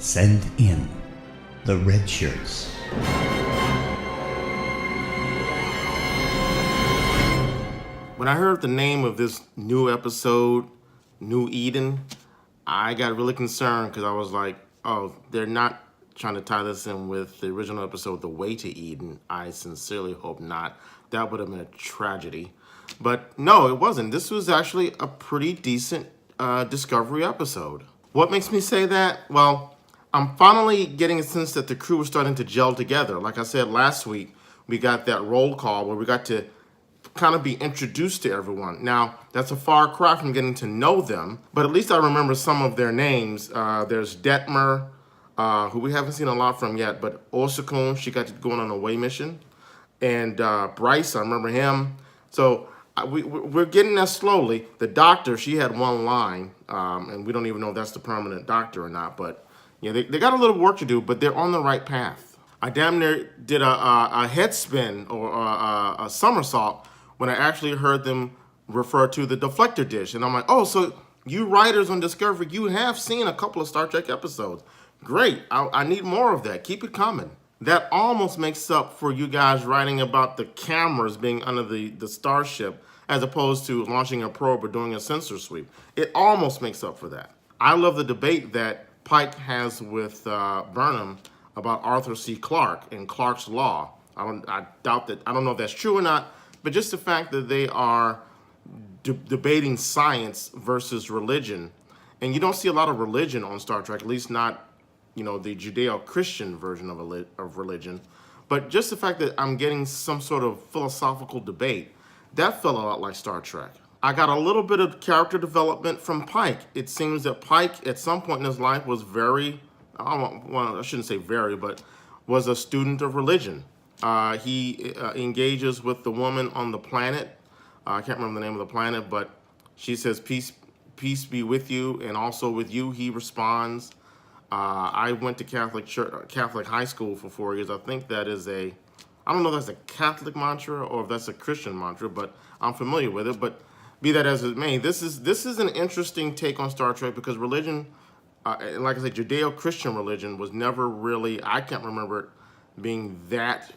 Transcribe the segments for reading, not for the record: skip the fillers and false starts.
Send in the red shirts. When I heard the name of this new episode, New Eden, I got really concerned because I was like, oh, they're not trying to tie this in with the original episode, The Way to Eden. I sincerely hope not. That would have been a tragedy. But no, it wasn't. This was actually a pretty decent Discovery episode. What makes me say that? Well, I'm finally getting a sense that the crew was starting to gel together. Like I said last week, we got that roll call where we got to kind of be introduced to everyone. Now, that's a far cry from getting to know them, but at least I remember some of their names. There's Detmer, who we haven't seen a lot from yet, but Osakun, she got to go on an away mission. And Bryce, I remember him. So we're getting there slowly. The doctor, she had one line, and we don't even know if that's the permanent doctor or not, but yeah, they got a little work to do, but they're on the right path. I damn near did a head spin or a somersault when I actually heard them refer to the deflector dish. And I'm like, oh, so you writers on Discovery, you have seen a couple of Star Trek episodes. Great. I need more of that. Keep it coming. That almost makes up for you guys writing about the cameras being under the starship as opposed to launching a probe or doing a sensor sweep. It almost makes up for that. I love the debate that Pike has with Burnham about Arthur C. Clarke and Clarke's Law. I doubt that. I don't know if that's true or not, but just the fact that they are debating science versus religion, and you don't see a lot of religion on Star Trek, at least not, the Judeo-Christian version of religion. But just the fact that I'm getting some sort of philosophical debate, that felt a lot like Star Trek. I got a little bit of character development from Pike. It seems that Pike, at some point in his life, was I shouldn't say very, but was a student of religion. He engages with the woman on the planet. I can't remember the name of the planet, but she says, peace be with you, and also with you, he responds. I went to Catholic high school for 4 years. I think that is I don't know if that's a Catholic mantra or if that's a Christian mantra, but I'm familiar with it. But be that as it may, this is an interesting take on Star Trek because religion, like I said, Judeo-Christian religion was never really, I can't remember it being that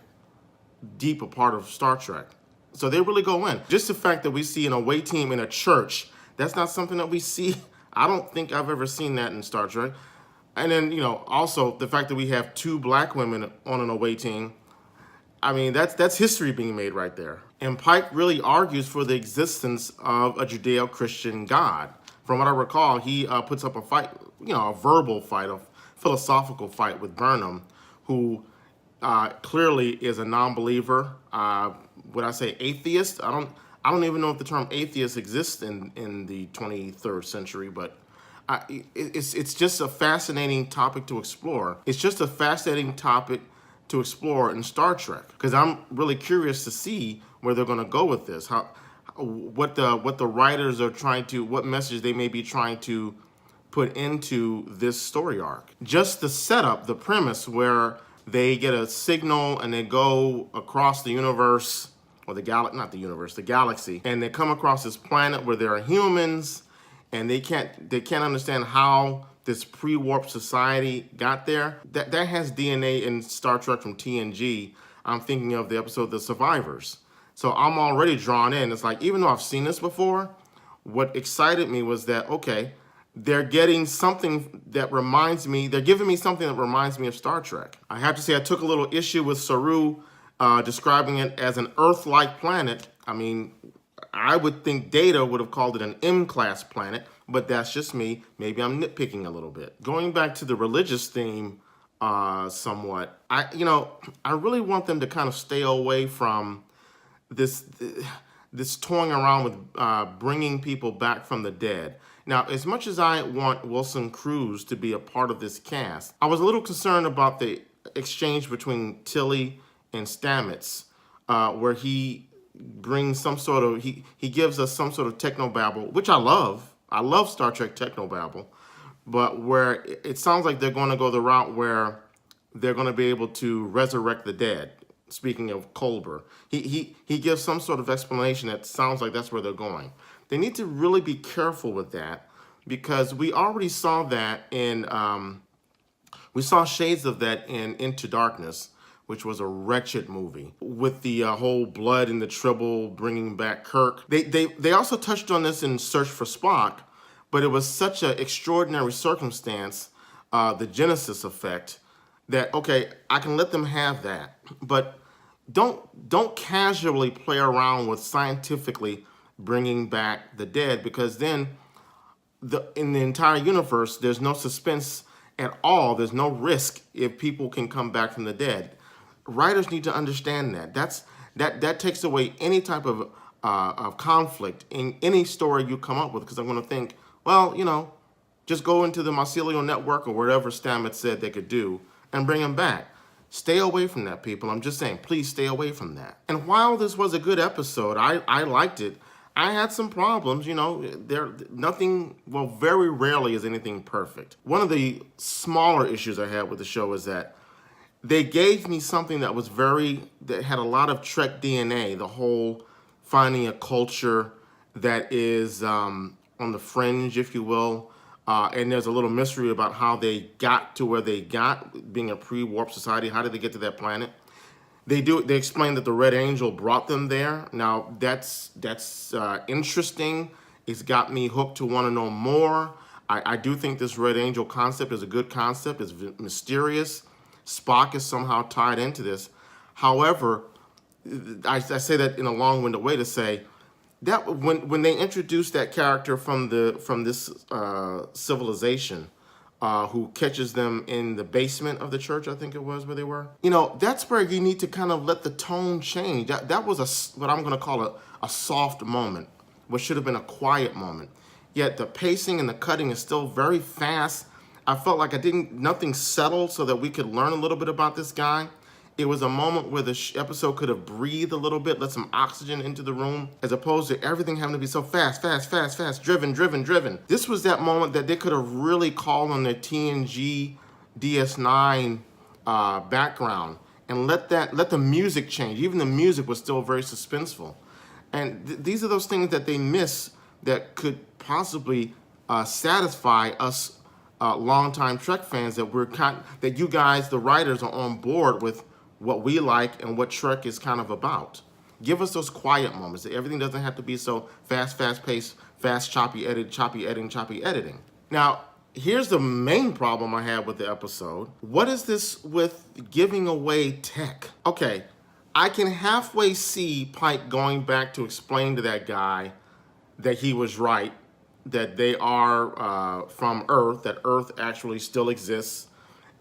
deep a part of Star Trek. So they really go in. Just the fact that we see an away team in a church, that's not something that we see. I don't think I've ever seen that in Star Trek. And then, also the fact that we have 2 black women on an away team, I mean, that's history being made right there. And Pike really argues for the existence of a Judeo-Christian God. From what I recall, he puts up a fight, a verbal fight, a philosophical fight with Burnham, who clearly is a non-believer. Would I say atheist? I don't even know if the term atheist exists in the 23rd century, but it's just a fascinating topic to explore. It's just a fascinating topic to explore in Star Trek because I'm really curious to see where they're going to go with this. What the writers are trying to, what message they may be trying to put into this story arc. Just the setup, the premise where they get a signal and they go across the universe, or the galaxy, and they come across this planet where there are humans, and they can't understand how this pre-warp society got there. That has DNA in Star Trek from TNG. I'm thinking of the episode The Survivors. So I'm already drawn in. It's like, even though I've seen this before, what excited me was that, okay, they're getting something that reminds me, they're giving me something that reminds me of Star Trek. I have to say I took a little issue with Saru describing it as an Earth-like planet. I mean, I would think Data would have called it an M-class planet, but that's just me. Maybe I'm nitpicking a little bit. Going back to the religious theme somewhat, I really want them to kind of stay away from this toying around with bringing people back from the dead. Now, as much as I want Wilson Cruz to be a part of this cast, I was a little concerned about the exchange between Tilly and Stamets, where he brings some sort of, he gives us some sort of technobabble, which I love. I love Star Trek technobabble, but where it sounds like they're going to go the route where they're going to be able to resurrect the dead. Speaking of Culber, he gives some sort of explanation that sounds like that's where they're going. They need to really be careful with that because we already saw that in We saw shades of that in Into Darkness, which was a wretched movie with the whole blood and the tribble bringing back Kirk. They also touched on this in Search for Spock, but it was such an extraordinary circumstance, the Genesis effect, that okay, I can let them have that, but don't casually play around with scientifically bringing back the dead, because then in the entire universe there's no suspense at all. There's no risk if people can come back from the dead. Writers need to understand that. That takes away any type of conflict in any story you come up with, because I'm going to think, well, just go into the mycelial network or whatever Stamets said they could do and bring them back. Stay away from that, people. I'm just saying, please stay away from that. And while this was a good episode, I liked it. I had some problems, very rarely is anything perfect. One of the smaller issues I had with the show is that they gave me something that had a lot of Trek DNA, the whole finding a culture that is on the fringe, if you will. And there's a little mystery about how they got to where they got, being a pre-warp society. How did they get to that planet? They explain that the Red Angel brought them there. Now that's interesting. It's got me hooked to want to know more. I do think this Red Angel concept is a good concept. It's mysterious. Spock is somehow tied into this. However, I say that in a long-winded way to say that when they introduced that character from this civilization, who catches them in the basement of the church, I think it was, where they were. That's where you need to kind of let the tone change. That was what I'm going to call a soft moment, what should have been a quiet moment. Yet the pacing and the cutting is still very fast. I felt like nothing settled so that we could learn a little bit about this guy. It was a moment where the episode could have breathed a little bit, let some oxygen into the room, as opposed to everything having to be so fast, driven. This was that moment that they could have really called on their TNG DS9 background and let the music change. Even the music was still very suspenseful. And these are those things that they miss that could possibly satisfy us longtime Trek fans, that you guys, the writers, are on board with what we like and what Trek is kind of about. Give us those quiet moments. Everything doesn't have to be so fast-paced, fast, choppy editing. Now, here's the main problem I had with the episode. What is this with giving away tech? Okay, I can halfway see Pike going back to explain to that guy that he was right, that they are from Earth, that Earth actually still exists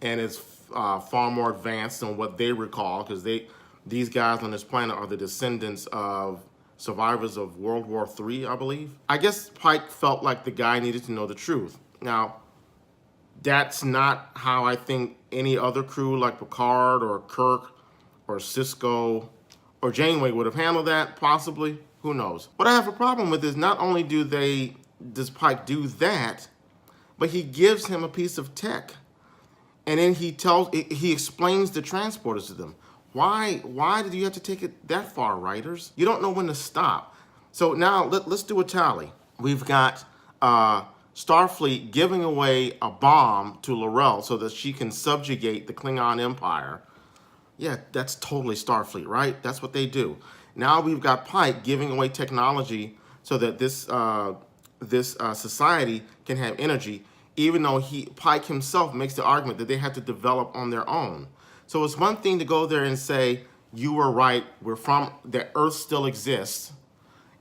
and is far more advanced than what they recall, because these guys on this planet are the descendants of survivors of World War III, I believe. I guess Pike felt like the guy needed to know the truth. Now, that's not how I think any other crew like Picard or Kirk or Sisko or Janeway would have handled that, possibly. Who knows? What I have a problem with is not only does Pike do that, but he gives him a piece of tech. And then he explains the transporters to them. Why did you have to take it that far, writers? You don't know when to stop. So now let's do a tally. We've got Starfleet giving away a bomb to L'Rell so that she can subjugate the Klingon Empire. Yeah, that's totally Starfleet, right? That's what they do. Now we've got Pike giving away technology so that this society can have energy, even though Pike himself makes the argument that they have to develop on their own. So it's one thing to go there and say, you were right, that Earth still exists,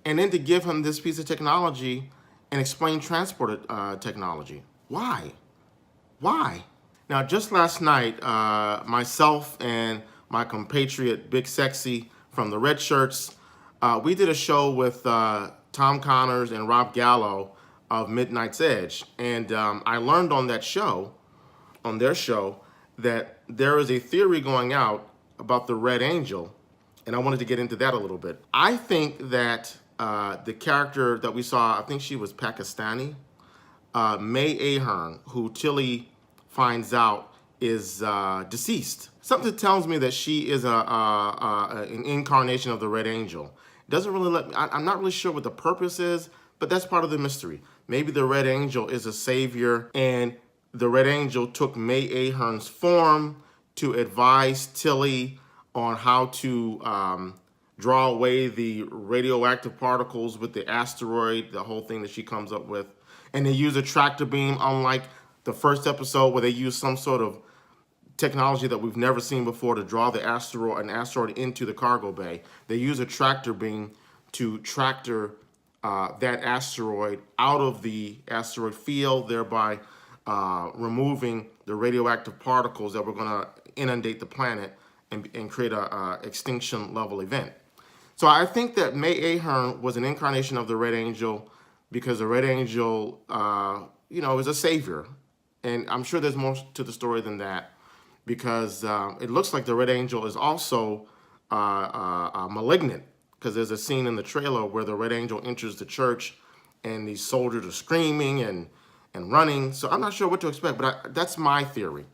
and then to give him this piece of technology and explain transporter technology. Why? Now, just last night, myself and my compatriot Big Sexy from the Red Shirts, we did a show with Tom Connors and Rob Gallo of Midnight's Edge. And I learned on their show, that there is a theory going out about the Red Angel, and I wanted to get into that a little bit. I think that the character that we saw, I think she was Pakistani, May Ahern, who Tilly finds out is deceased. Something tells me that she is an incarnation of the Red Angel. Doesn't really I'm not really sure what the purpose is, but that's part of the mystery. Maybe the Red Angel is a savior, and the Red Angel took May Ahern's form to advise Tilly on how to draw away the radioactive particles with the asteroid, the whole thing that she comes up with. And they use a tractor beam, unlike the first episode where they use some sort of technology that we've never seen before to draw an asteroid into the cargo bay. They use a tractor beam to tractor that asteroid out of the asteroid field, thereby removing the radioactive particles that were going to inundate the planet and create a extinction level event. So I think that May Ahern was an incarnation of the Red Angel because the Red Angel, is a savior. And I'm sure there's more to the story than that, because it looks like the Red Angel is also malignant, because there's a scene in the trailer where the Red Angel enters the church and these soldiers are screaming and running. So I'm not sure what to expect, but that's my theory.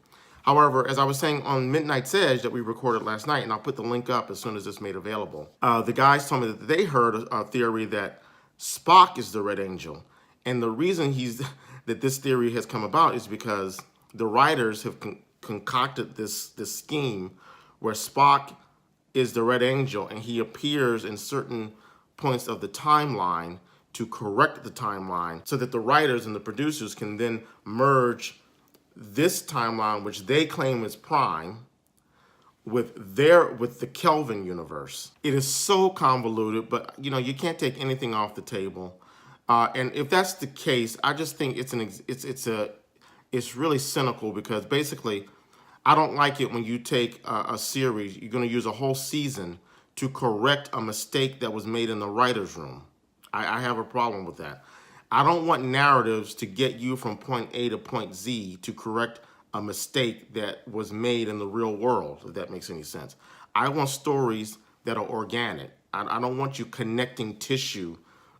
However, as I was saying on Midnight's Edge that we recorded last night, and I'll put the link up as soon as it's made available, the guys told me that they heard a theory that Spock is the Red Angel. And the reason that this theory has come about is because the writers have concocted this scheme where Spock is the Red Angel and he appears in certain points of the timeline to correct the timeline so that the writers and the producers can then merge this timeline, which they claim is prime, with the Kelvin universe. It is so convoluted, but you can't take anything off the table. And if that's the case, I just think it's really cynical, because basically, I don't like it when you take a series, you're going to use a whole season to correct a mistake that was made in the writer's room. I have a problem with that. I don't want narratives to get you from point A to point Z to correct a mistake that was made in the real world, if that makes any sense. I want stories that are organic. I don't want you connecting tissue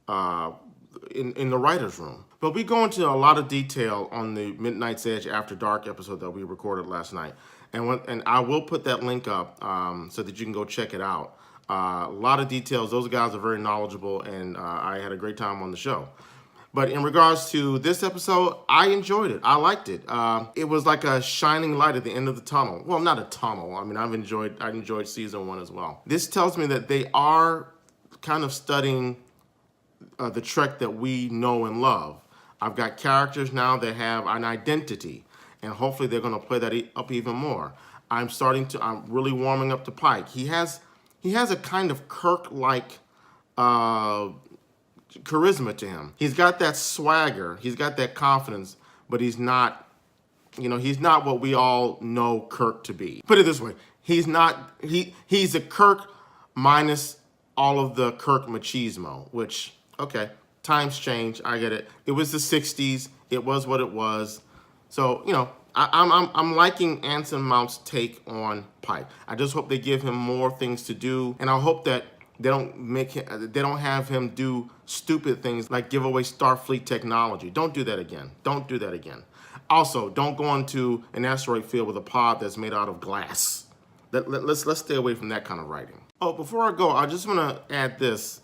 in the writer's room. But we go into a lot of detail on the Midnight's Edge After Dark episode that we recorded last night. And I will put that link up so that you can go check it out. A lot of details. Those guys are very knowledgeable, and I had a great time on the show. But in regards to this episode, I enjoyed it. I liked it. It was like a shining light at the end of the tunnel. Well, not a tunnel. I mean, I enjoyed season 1 as well. This tells me that they are kind of studying the Trek that we know and love. I've got characters now that have an identity, and hopefully they're going to play that up even more. I'm really warming up to Pike. He has a kind of Kirk-like charisma to him. He's got that swagger. He's got that confidence, but he's not what we all know Kirk to be. Put it this way. He's a Kirk minus all of the Kirk machismo, which, okay, times change. I get it. It was the 60s. It was what it was. So, I'm liking Anson Mount's take on Pike. I just hope they give him more things to do, and I hope that they don't have him do stupid things like give away Starfleet technology. Don't do that again. Don't do that again. Also, don't go into an asteroid field with a pod that's made out of glass. Let's stay away from that kind of writing. Oh, before I go, I just want to add this,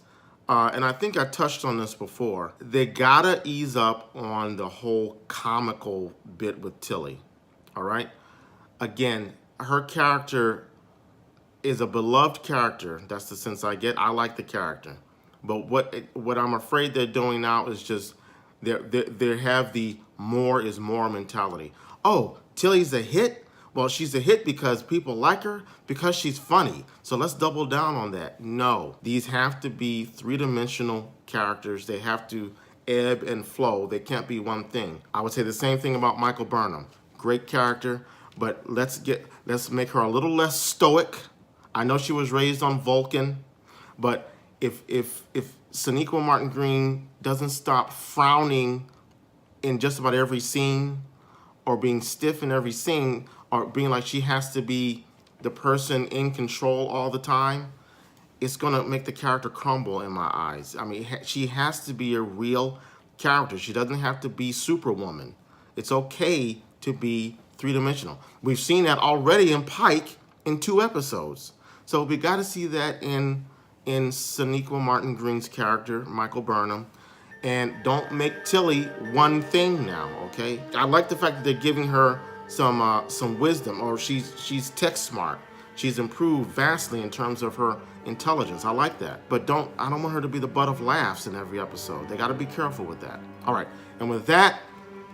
and I think I touched on this before. They gotta ease up on the whole comical bit with Tilly. All right. Again, her character is a beloved character. That's the sense I get. I like the character. But what I'm afraid they're doing now is just they have the more is more mentality. Oh, Tilly's a hit? Well, she's a hit because people like her, because she's funny. So let's double down on that. No, these have to be three-dimensional characters. They have to ebb and flow. They can't be one thing. I would say the same thing about Michael Burnham. Great character, but let's make her a little less stoic. I know she was raised on Vulcan, but if Sonequa Martin Green doesn't stop frowning in just about every scene, or being stiff in every scene, or being like she has to be the person in control all the time, it's gonna make the character crumble in my eyes. I mean, she has to be a real character. She doesn't have to be Superwoman. It's okay to be three-dimensional. We've seen that already in Pike in 2 episodes. So we got to see that in Sonequa Martin Green's character, Michael Burnham. And don't make Tilly one thing now, okay? I like the fact that they're giving her some wisdom, or she's tech smart. She's improved vastly in terms of her intelligence. I like that. But I don't want her to be the butt of laughs in every episode. They got to be careful with that. All right. And with that,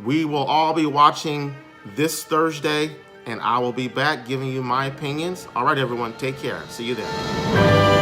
we will all be watching this Thursday, and I will be back giving you my opinions. All right, everyone, take care. See you then.